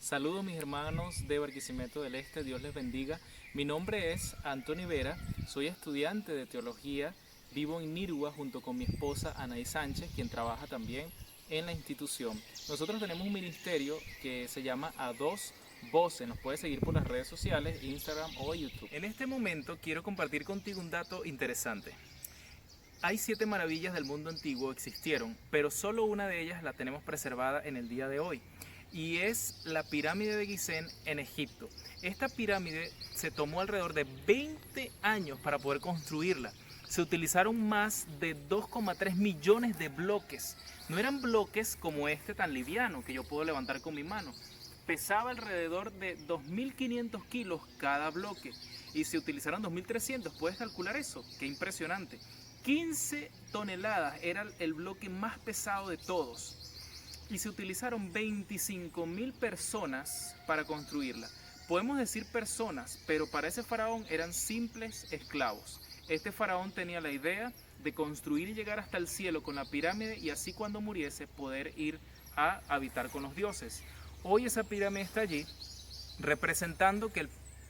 Saludos mis hermanos de Barquisimeto del Este, Dios les bendiga. Mi nombre es Antonio Vera, soy estudiante de teología, vivo en Nirgua junto con mi esposa Anaí Sánchez, quien trabaja también en la institución. Nosotros tenemos un ministerio que se llama A Dos Voces, nos puedes seguir por las redes sociales, Instagram o YouTube. En este momento quiero compartir contigo un dato interesante. Hay 7 maravillas del mundo antiguo existieron, pero solo una de ellas la tenemos preservada en el día de hoy. Y es la pirámide de Gizeh en Egipto. Esta pirámide se tomó alrededor de 20 años para poder construirla. Se utilizaron más de 2,3 millones de bloques. No eran bloques como este tan liviano que yo puedo levantar con mi mano. Pesaba alrededor de 2.500 kilos cada bloque. Y se utilizaron 2.300. ¿Puedes calcular eso? ¡Qué impresionante! 15 toneladas era el bloque más pesado de todos. Y se utilizaron 25.000 personas para construirla. Podemos decir personas, pero para ese faraón eran simples esclavos. Este faraón tenía la idea de construir y llegar hasta el cielo con la pirámide y así cuando muriese poder ir a habitar con los dioses. Hoy esa pirámide está allí representando que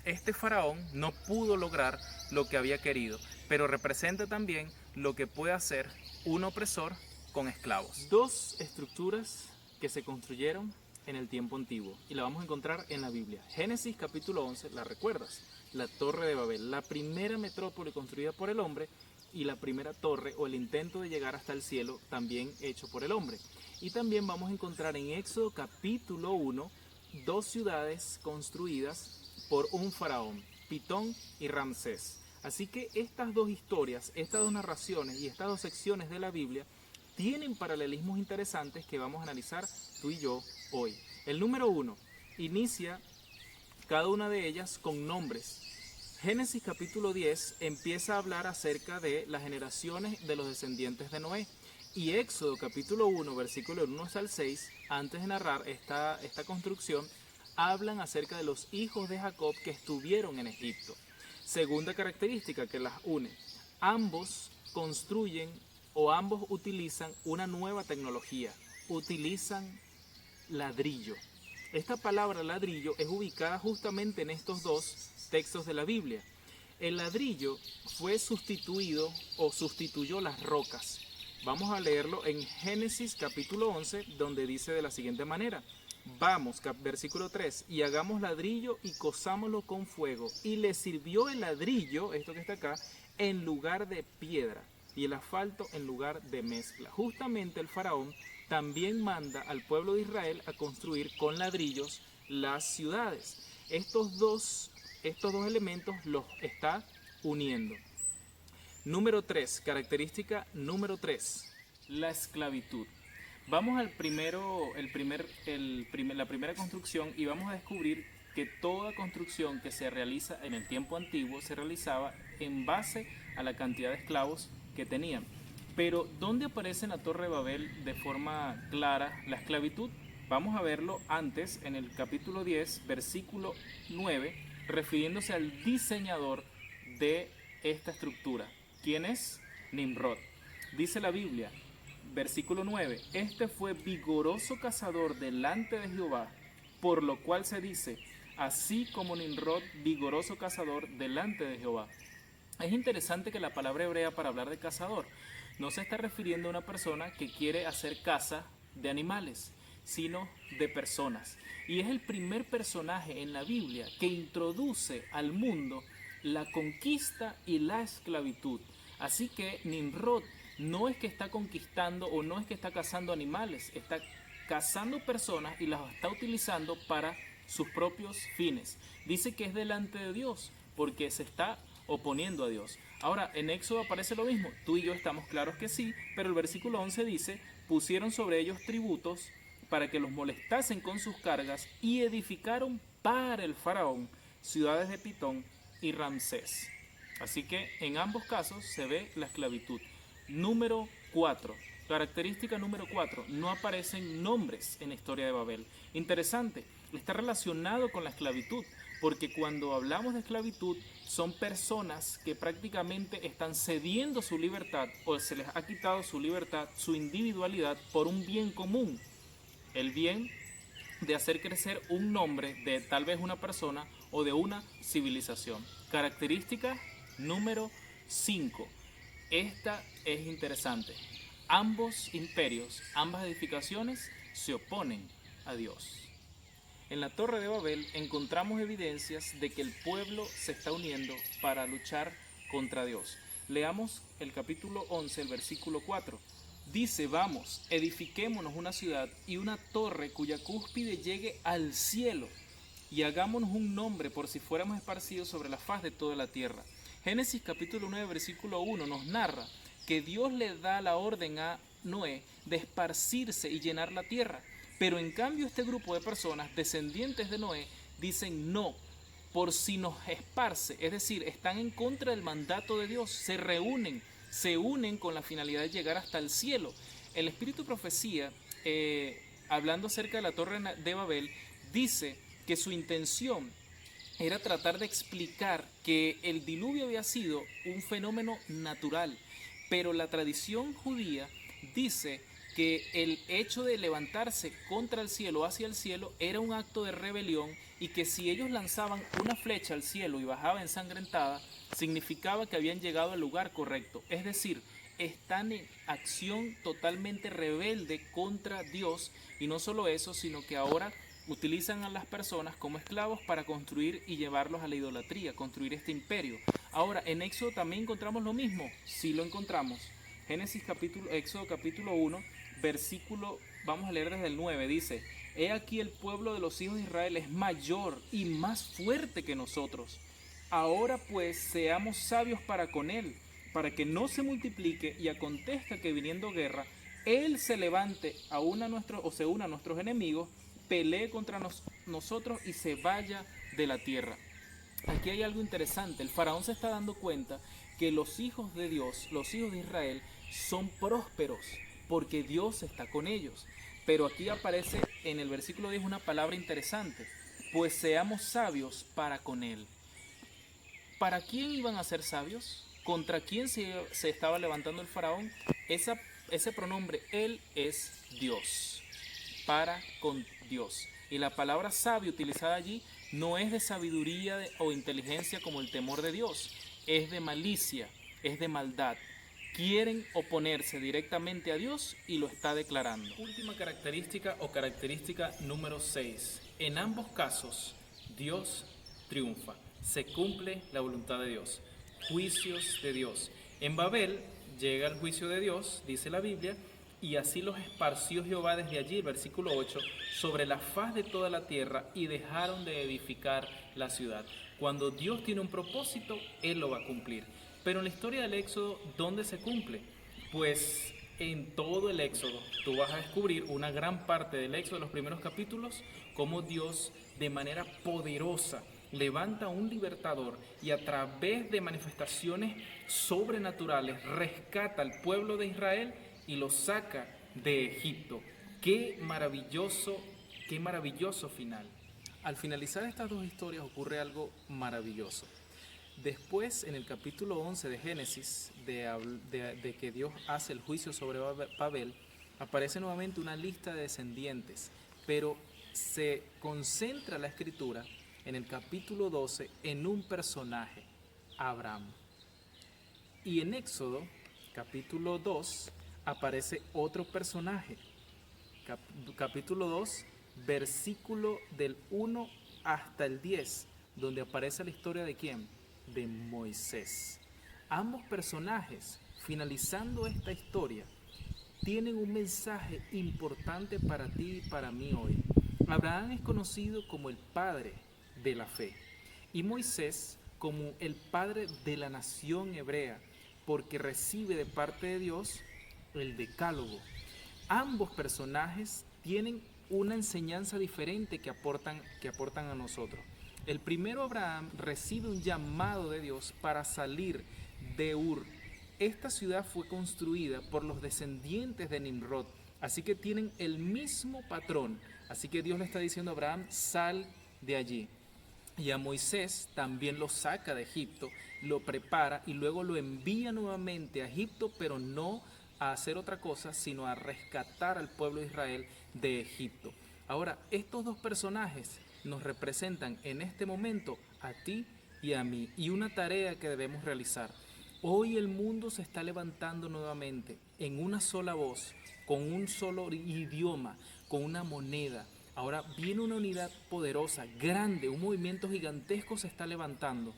este faraón no pudo lograr lo que había querido, pero representa también lo que puede hacer un opresor con esclavos. Dos estructuras que se construyeron en el tiempo antiguo y la vamos a encontrar en la Biblia. Génesis capítulo 11, ¿la recuerdas? La Torre de Babel, la primera metrópoli construida por el hombre y la primera torre o el intento de llegar hasta el cielo también hecho por el hombre. Y también vamos a encontrar en Éxodo capítulo 1 dos ciudades construidas por un faraón, Pitón y Ramsés. Así que estas dos historias, estas dos narraciones y estas dos secciones de la Biblia tienen paralelismos interesantes que vamos a analizar tú y yo hoy. El número 1 inicia cada una de ellas con nombres. Génesis capítulo 10 empieza a hablar acerca de las generaciones de los descendientes de Noé. Y Éxodo capítulo 1, versículo 1 al 6, antes de narrar esta construcción, hablan acerca de los hijos de Jacob que estuvieron en Egipto. Segunda característica que las une. Ambos construyen o ambos utilizan una nueva tecnología. Utilizan ladrillo. Esta palabra ladrillo es ubicada justamente en estos dos textos de la Biblia. El ladrillo fue sustituido o sustituyó las rocas. Vamos a leerlo en Génesis capítulo 11, donde dice de la siguiente manera. Vamos, versículo 3, y hagamos ladrillo y cozámoslo con fuego. Y le sirvió el ladrillo, esto que está acá, en lugar de piedra y el asfalto en lugar de mezcla. Justamente el faraón también manda al pueblo de Israel a construir con ladrillos las ciudades. Estos dos elementos los está uniendo. Número 3, característica número 3, la esclavitud. Vamos al la primera construcción y vamos a descubrir que toda construcción que se realiza en el tiempo antiguo se realizaba en base a la cantidad de esclavos que tenían. Pero ¿dónde aparece en la Torre de Babel de forma clara la esclavitud? Vamos a verlo antes en el capítulo 10, versículo 9, refiriéndose al diseñador de esta estructura. ¿Quién es? Nimrod. Dice la Biblia, versículo 9, este fue vigoroso cazador delante de Jehová, por lo cual se dice, así como Nimrod, vigoroso cazador delante de Jehová. Es interesante que la palabra hebrea para hablar de cazador no se está refiriendo a una persona que quiere hacer caza de animales, sino de personas. Y es el primer personaje en la Biblia que introduce al mundo la conquista y la esclavitud. Así que Nimrod no es que está conquistando o no es que está cazando animales, está cazando personas y las está utilizando para sus propios fines. Dice que es delante de Dios porque se está oponiendo a Dios. Ahora, en Éxodo aparece lo mismo. Tú y yo estamos claros que sí, pero el versículo 11 dice, pusieron sobre ellos tributos para que los molestasen con sus cargas y edificaron para el faraón ciudades de Pitón y Ramsés. Así que en ambos casos se ve la esclavitud. Número 4. Característica número 4. No aparecen nombres en la historia de Babel. Interesante, está relacionado con la esclavitud, porque cuando hablamos de esclavitud son personas que prácticamente están cediendo su libertad o se les ha quitado su libertad, su individualidad por un bien común. El bien de hacer crecer un nombre de tal vez una persona o de una civilización. Característica número 5. Esta es interesante. Ambos imperios, ambas edificaciones se oponen a Dios. En la Torre de Babel encontramos evidencias de que el pueblo se está uniendo para luchar contra Dios. Leamos el capítulo 11, el versículo 4. Dice, vamos, edifiquémonos una ciudad y una torre cuya cúspide llegue al cielo y hagámonos un nombre por si fuéramos esparcidos sobre la faz de toda la tierra. Génesis capítulo 9, versículo 1 nos narra que Dios le da la orden a Noé de esparcirse y llenar la tierra. Pero en cambio este grupo de personas, descendientes de Noé, dicen no, por si nos esparce, es decir, están en contra del mandato de Dios, se unen con la finalidad de llegar hasta el cielo. El Espíritu Profecía, hablando acerca de la Torre de Babel, dice que su intención era tratar de explicar que el diluvio había sido un fenómeno natural, pero la tradición judía dice que el hecho de levantarse contra el cielo, hacia el cielo, era un acto de rebelión y que si ellos lanzaban una flecha al cielo y bajaba ensangrentada, significaba que habían llegado al lugar correcto. Es decir, están en acción totalmente rebelde contra Dios y no solo eso, sino que ahora utilizan a las personas como esclavos para construir y llevarlos a la idolatría, construir este imperio. Ahora, en Éxodo también encontramos lo mismo, sí lo encontramos. Éxodo capítulo 1, versículo, vamos a leer desde el 9, dice, he aquí el pueblo de los hijos de Israel es mayor y más fuerte que nosotros. Ahora pues seamos sabios para con él, para que no se multiplique y acontezca que viniendo guerra, él se levante se una a nuestros enemigos, pelee contra nosotros y se vaya de la tierra. Aquí hay algo interesante, el faraón se está dando cuenta que los hijos de Dios, los hijos de Israel, son prósperos porque Dios está con ellos. Pero aquí aparece en el versículo 10 una palabra interesante, pues seamos sabios para con él. ¿Para quién iban a ser sabios? ¿Contra quién se estaba levantando el faraón? Ese pronombre, él es Dios, para con Dios. Y la palabra sabio utilizada allí no es de sabiduría o inteligencia como el temor de Dios, es de malicia, es de maldad. Quieren oponerse directamente a Dios y lo está declarando. Última característica o característica número 6. En ambos casos, Dios triunfa. Se cumple la voluntad de Dios. Juicios de Dios. En Babel llega el juicio de Dios, dice la Biblia, y así los esparció Jehová desde allí, el versículo 8, sobre la faz de toda la tierra y dejaron de edificar la ciudad. Cuando Dios tiene un propósito, Él lo va a cumplir. Pero en la historia del Éxodo, ¿dónde se cumple? Pues en todo el Éxodo tú vas a descubrir una gran parte del Éxodo, de los primeros capítulos, cómo Dios de manera poderosa levanta un libertador y a través de manifestaciones sobrenaturales rescata al pueblo de Israel y lo saca de Egipto. Qué maravilloso final. Al finalizar estas dos historias ocurre algo maravilloso. Después, en el capítulo 11 de Génesis, de que Dios hace el juicio sobre Babel, aparece nuevamente una lista de descendientes, pero se concentra la escritura en el capítulo 12 en un personaje, Abraham. Y en Éxodo, capítulo 2, aparece otro personaje, capítulo 2, versículo del 1 hasta el 10, donde aparece la historia de ¿quién? De Moisés. Ambos personajes, finalizando esta historia, tienen un mensaje importante para ti y para mí hoy. Abraham es conocido como el padre de la fe y Moisés como el padre de la nación hebrea, porque recibe de parte de Dios el decálogo. Ambos personajes tienen una enseñanza diferente que aportan a nosotros. El primero, Abraham, recibe un llamado de Dios para salir de Ur. Esta ciudad fue construida por los descendientes de Nimrod, así que tienen el mismo patrón. Así que Dios le está diciendo a Abraham, sal de allí. Y a Moisés también lo saca de Egipto, lo prepara y luego lo envía nuevamente a Egipto, pero no a hacer otra cosa, sino a rescatar al pueblo de Israel de Egipto. Ahora, estos dos personajes nos representan en este momento a ti y a mí, y una tarea que debemos realizar. Hoy el mundo se está levantando nuevamente en una sola voz, con un solo idioma, con una moneda. Ahora viene una unidad poderosa, grande, un movimiento gigantesco se está levantando,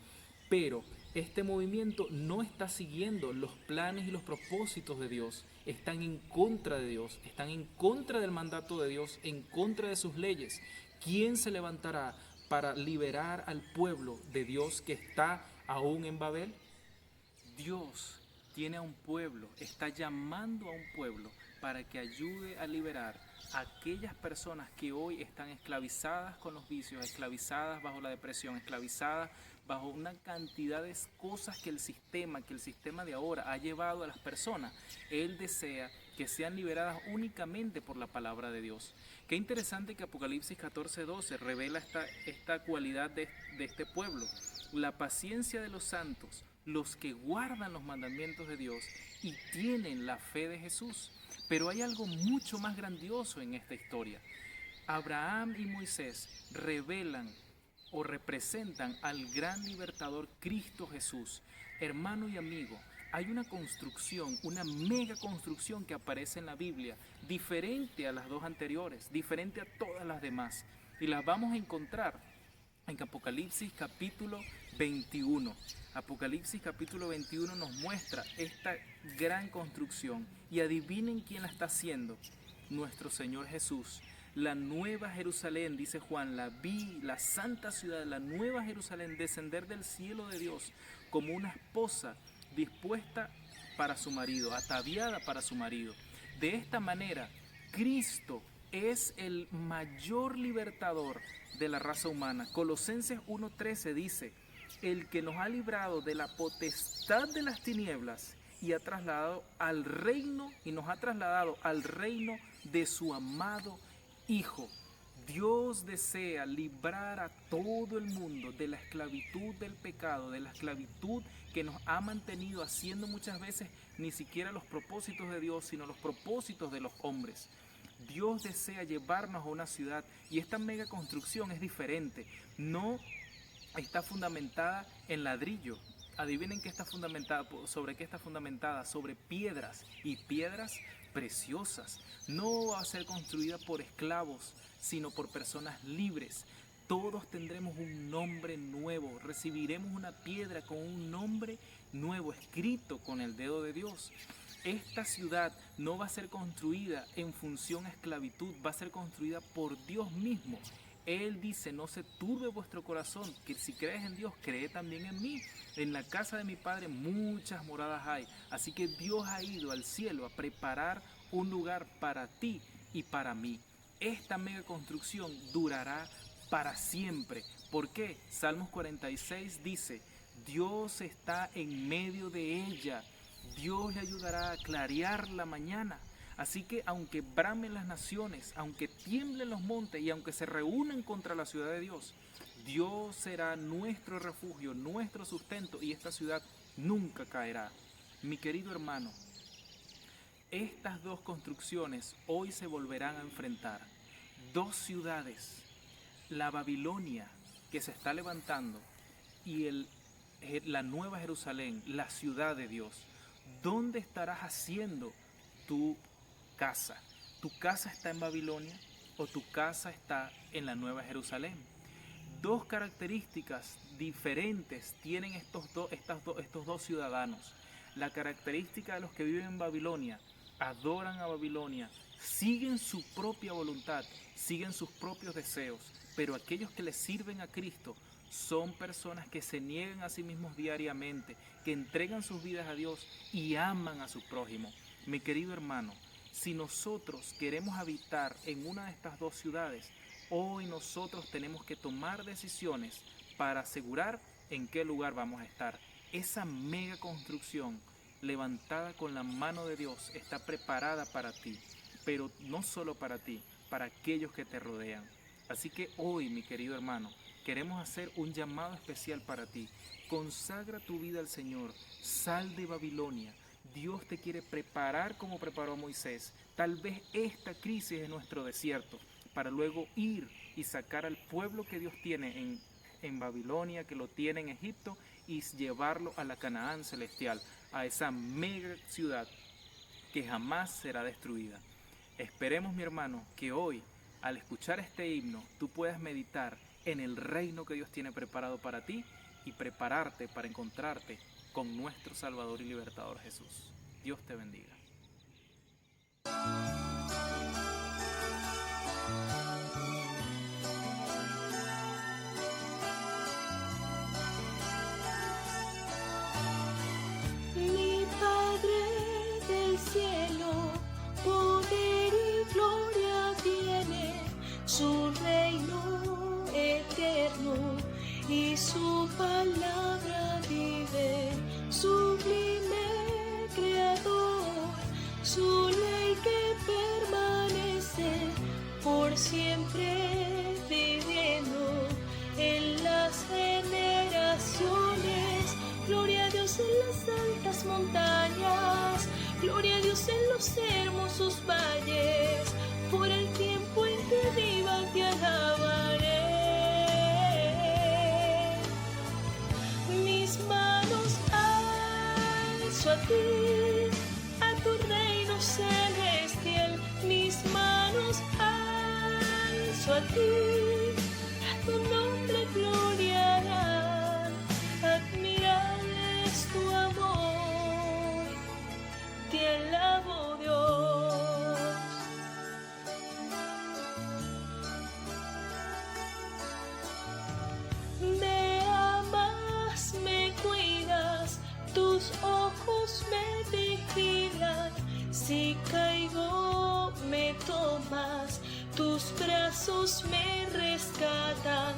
pero este movimiento no está siguiendo los planes y los propósitos de Dios. Están en contra de Dios, están en contra del mandato de Dios, en contra de sus leyes. ¿Quién se levantará para liberar al pueblo de Dios que está aún en Babel? Dios tiene a un pueblo, está llamando a un pueblo para que ayude a liberar a aquellas personas que hoy están esclavizadas con los vicios, esclavizadas bajo la depresión, esclavizadas bajo una cantidad de cosas que el sistema de ahora ha llevado a las personas. Él desea que sean liberadas únicamente por la palabra de Dios. Qué interesante que Apocalipsis 14:12 revela esta cualidad de este pueblo. La paciencia de los santos, los que guardan los mandamientos de Dios y tienen la fe de Jesús. Pero hay algo mucho más grandioso en esta historia. Abraham y Moisés revelan o representan al gran libertador Cristo Jesús. Hermano y amigo, hay una construcción, una mega construcción que aparece en la Biblia, diferente a las dos anteriores, diferente a todas las demás. Y las vamos a encontrar en Apocalipsis capítulo 21. Apocalipsis capítulo 21 nos muestra esta gran construcción. Y adivinen quién la está haciendo. Nuestro Señor Jesús. La nueva Jerusalén, dice Juan, la santa ciudad, la nueva Jerusalén, descender del cielo de Dios como una esposa dispuesta para su marido, ataviada para su marido. De esta manera, Cristo es el mayor libertador de la raza humana. Colosenses 1:13 dice, el que nos ha librado de la potestad de las tinieblas y ha trasladado al reino, y nos ha trasladado al reino de su amado Hijo. Dios desea librar a todo el mundo de la esclavitud del pecado, de la esclavitud que nos ha mantenido haciendo muchas veces ni siquiera los propósitos de Dios, sino los propósitos de los hombres. Dios desea llevarnos a una ciudad y esta mega construcción es diferente. No está fundamentada en ladrillo. Adivinen qué está fundamentada, sobre qué está fundamentada, sobre piedras y piedras preciosas. No va a ser construida por esclavos, sino por personas libres. Todos tendremos un nombre nuevo, recibiremos una piedra con un nombre nuevo escrito con el dedo de Dios. Esta ciudad no va a ser construida en función a esclavitud, va a ser construida por Dios mismo. Él dice, no se turbe vuestro corazón, que si crees en Dios, cree también en mí. En la casa de mi Padre muchas moradas hay. Así que Dios ha ido al cielo a preparar un lugar para ti y para mí. Esta mega construcción durará para siempre. ¿Por qué? Salmos 46 dice, Dios está en medio de ella. Dios le ayudará a clarear la mañana. Así que aunque bramen las naciones, aunque tiemblen los montes y aunque se reúnan contra la ciudad de Dios, Dios será nuestro refugio, nuestro sustento y esta ciudad nunca caerá. Mi querido hermano, estas dos construcciones hoy se volverán a enfrentar. Dos ciudades, la Babilonia que se está levantando y la Nueva Jerusalén, la ciudad de Dios. ¿Dónde estarás haciendo tu casa? ¿Tu casa está en Babilonia o tu casa está en la Nueva Jerusalén? Dos características diferentes tienen estos dos ciudadanos. La característica de los que viven en Babilonia, adoran a Babilonia, siguen su propia voluntad, siguen sus propios deseos, pero aquellos que le sirven a Cristo son personas que se niegan a sí mismos diariamente, que entregan sus vidas a Dios y aman a su prójimo. Mi querido hermano, si nosotros queremos habitar en una de estas dos ciudades, hoy nosotros tenemos que tomar decisiones para asegurar en qué lugar vamos a estar. Esa mega construcción levantada con la mano de Dios está preparada para ti, pero no solo para ti, para aquellos que te rodean. Así que hoy, mi querido hermano, queremos hacer un llamado especial para ti. Consagra tu vida al Señor, sal de Babilonia. Dios te quiere preparar como preparó a Moisés. Tal vez esta crisis es nuestro desierto para luego ir y sacar al pueblo que Dios tiene en Babilonia, que lo tiene en Egipto, y llevarlo a la Canaán celestial, a esa mega ciudad que jamás será destruida. Esperemos, mi hermano, que hoy, al escuchar este himno, tú puedas meditar en el reino que Dios tiene preparado para ti y prepararte para encontrarte con nuestro Salvador y Libertador Jesús. Dios te bendiga. Mi Padre del cielo, poder y gloria tiene, su reino eterno y su palabra vive, sublime creador, su ley que permanece por siempre viviendo en las generaciones. Gloria a Dios en las altas montañas, gloria a Dios en los hermosos valles, por el tiempo en que viva te alabaré. Mis manos alzo a ti, a tu reino celestial, mis manos alzo a ti, a tu nombre gloriarán, admirable es tu amor, te alabo Dios. Me amas, me cuidas, tus ojos me vigilan, si caigo me tomas, tus brazos me rescatan,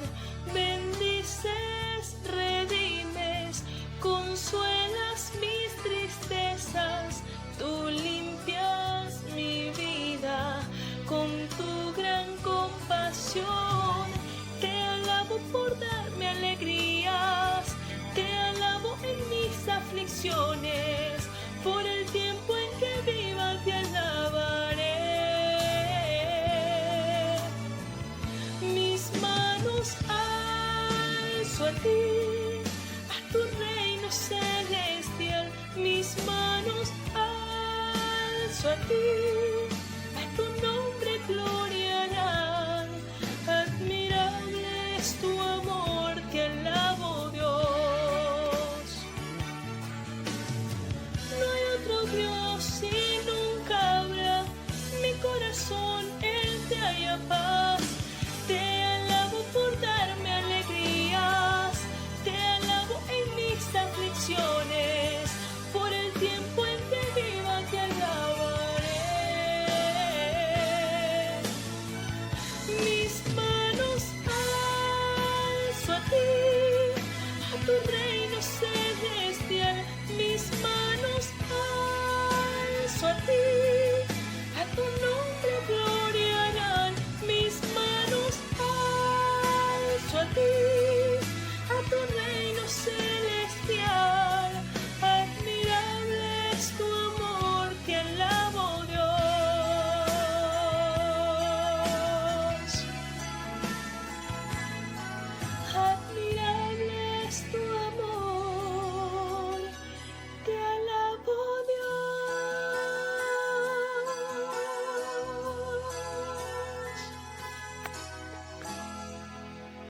bendices, redimes, consuelas mis tristezas, tú limpias mi vida con tu gran compasión. Te alabo por darme alegrías, te alabo en mis aflicciones, por el tiempo en que viva te alabaré. Mis manos alzo a ti, a tu reino celestial, mis manos alzo a ti, a tu nombre gloriarán, admirable es tu